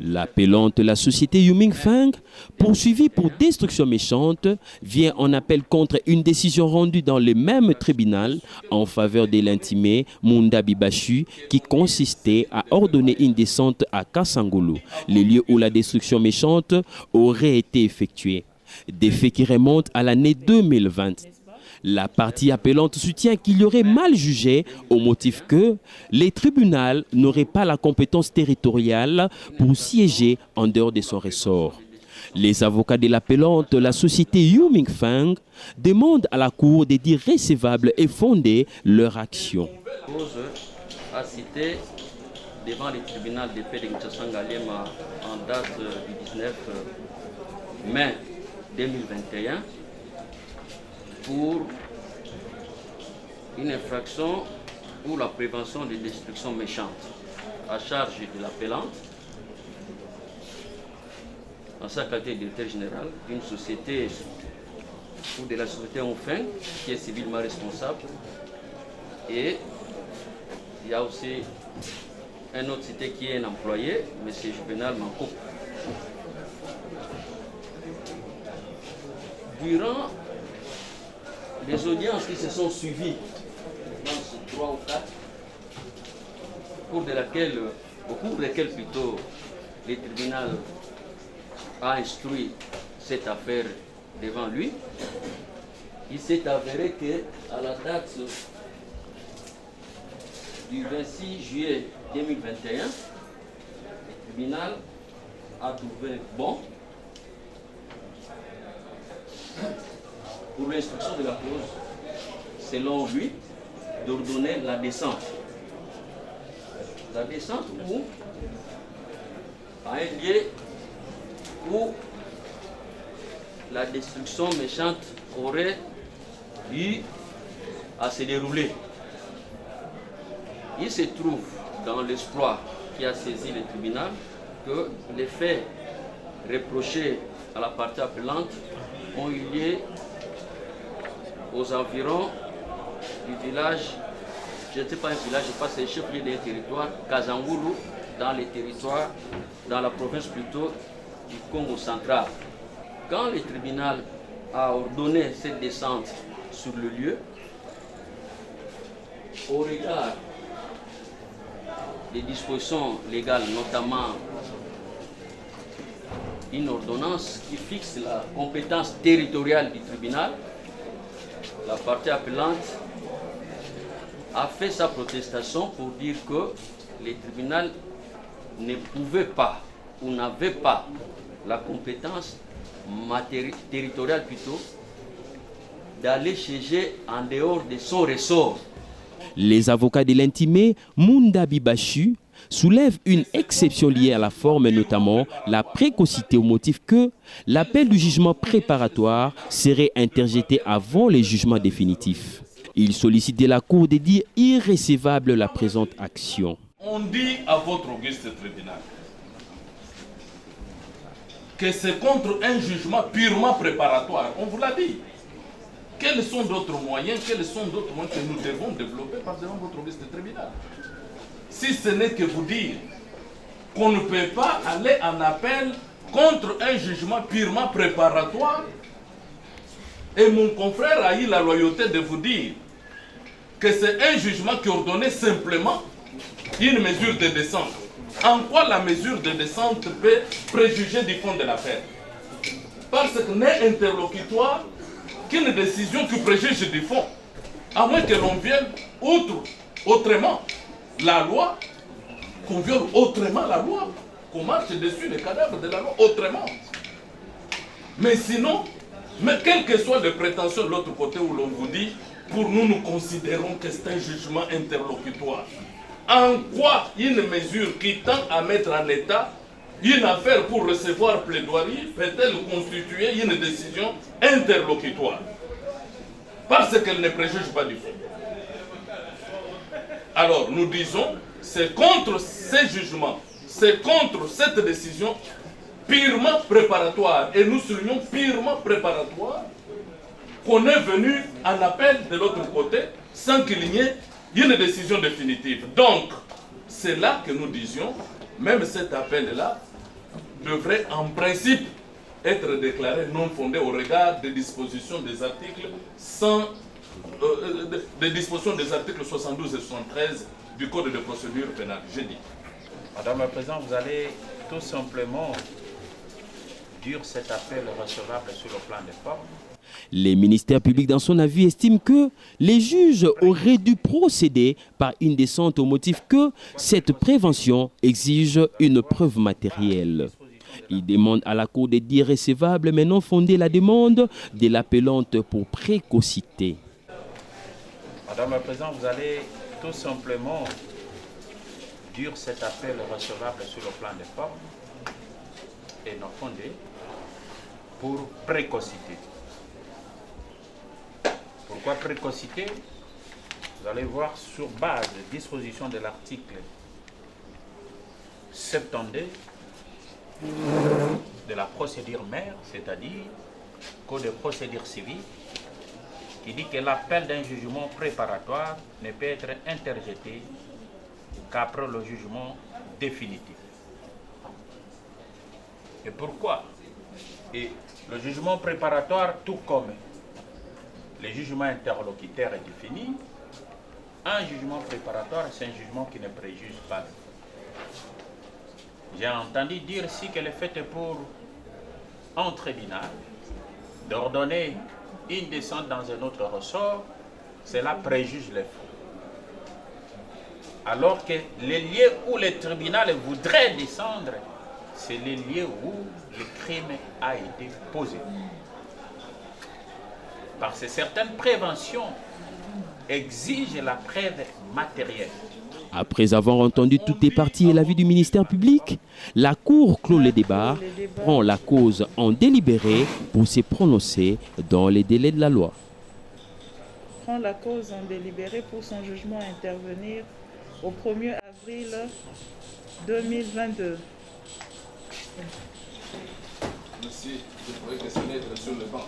L'appelante la société Yuming Feng, poursuivie pour destruction méchante, vient en appel contre une décision rendue dans le même tribunal en faveur de l'intimé Munda Bibachu qui consistait à ordonner une descente à Kasangulu, le lieu où la destruction méchante aurait été effectuée. Des faits qui remontent à l'année 2020. La partie appellante soutient qu'il y aurait mal jugé au motif que les tribunaux n'auraient pas la compétence territoriale pour siéger en dehors de son ressort. Les avocats de l'appellante, la société Yuming Feng, demandent à la Cour de dire recevables et fonder leur action. A cité devant le tribunal de paix de Kinshasa-Ngaliema en date du 19 mai 2021 pour une infraction ou la prévention de destruction méchante à charge de l'appellante en sa qualité de directeur général d'une société ou de la société Enfin qui est civilement responsable. Et il y a aussi un autre cité qui est un employé, M. Juvenal Manko. Durant les audiences qui se sont suivies, dans ce 3 ou 4, au cours desquelles plutôt le tribunal a instruit cette affaire devant lui, il s'est avéré qu'à la date du 26 juillet 2021, le tribunal a trouvé bon pour l'instruction de la cause, selon lui, d'ordonner la descente. La descente où, à un lieu où la destruction méchante aurait eu à se dérouler. Il se trouve dans l'espoir qui a saisi le tribunal que les faits reprochés à la partie appelante ont eu lieu aux environs du village, je ne sais pas un village, je pense que c'est le chef-lieu d'un territoire, Kazangulu, dans les territoires, dans la province plutôt du Congo central. Quand le tribunal a ordonné cette descente sur le lieu, au regard des dispositions légales, notamment une ordonnance qui fixe la compétence territoriale du tribunal, la partie appelante a fait sa protestation pour dire que le tribunal ne pouvait pas ou n'avait pas la compétence territoriale plutôt d'aller siéger en dehors de son ressort. Les avocats de l'intimé Munda Bibachu soulèvent une exception liée à la forme et notamment la précocité au motif que l'appel du jugement préparatoire serait interjeté avant les jugements définitifs. Ils sollicitent de la Cour de dire irrécevable la présente action. On dit à votre auguste tribunal que c'est contre un jugement purement préparatoire. On vous l'a dit. Quels sont d'autres moyens, que nous devons développer par devant votre auguste tribunal? Si ce n'est que vous dire qu'on ne peut pas aller en appel contre un jugement purement préparatoire, et mon confrère a eu la loyauté de vous dire que c'est un jugement qui ordonnait simplement une mesure de descente. En quoi la mesure de descente peut préjuger du fond de l'affaire? Parce que n'est interlocutoire qu'une décision qui préjuge du fond, à moins que l'on vienne autrement la loi, qu'on viole autrement la loi, qu'on marche dessus les cadavres de la loi autrement. Mais sinon, quelles que soient les prétentions de l'autre côté où l'on vous dit, pour nous, nous considérons que c'est un jugement interlocutoire. En quoi une mesure qui tend à mettre en état une affaire pour recevoir plaidoirie peut-elle constituer une décision interlocutoire? Parce qu'elle ne préjuge pas du fond. Alors nous disons, c'est contre ces jugements, c'est contre cette décision purement préparatoire, et nous soulignons purement préparatoire, qu'on est venu en appel de l'autre côté sans qu'il y ait une décision définitive. Donc, c'est là que nous disions, même cet appel-là devrait en principe être déclaré non fondé au regard des dispositions des articles des dispositions des articles 72 et 73 du Code de procédure pénale. J'ai dit. Madame la Présidente, vous allez tout simplement dire cet appel recevable sur le plan des formes. Les ministères publics, dans son avis, estiment que les juges auraient dû procéder par une descente au motif que cette prévention exige une preuve matérielle. Il demande à la Cour d'irrécevable mais non fonder la demande de l'appellante pour précocité. Madame la Présidente, vous allez tout simplement dire cet appel recevable sur le plan des formes et non fondé pour précocité. Pourquoi précocité? Vous allez voir sur base de disposition de l'article 72 de la procédure mère, c'est-à-dire Code de procédure civile, qui dit que l'appel d'un jugement préparatoire ne peut être interjeté qu'après le jugement définitif. Et pourquoi? Et le jugement préparatoire, tout comme le jugement interlocuteur est défini, un jugement préparatoire, c'est un jugement qui ne préjuge pas. J'ai entendu dire ici que le fait est pour un tribunal d'ordonner une descente dans un autre ressort, cela préjuge les faits. Alors que les lieux où le tribunal voudrait descendre, c'est les lieux où le crime a été posé. Parce que certaines préventions exigent la preuve matérielle. Après avoir entendu toutes les parties et l'avis du ministère public, la Cour clôt le débat, prend la cause en délibéré pour se prononcer dans les délais de la loi. Prend la cause en délibéré pour son jugement à intervenir au 1er avril 2022. Merci, je pourrais questionner sur le banc.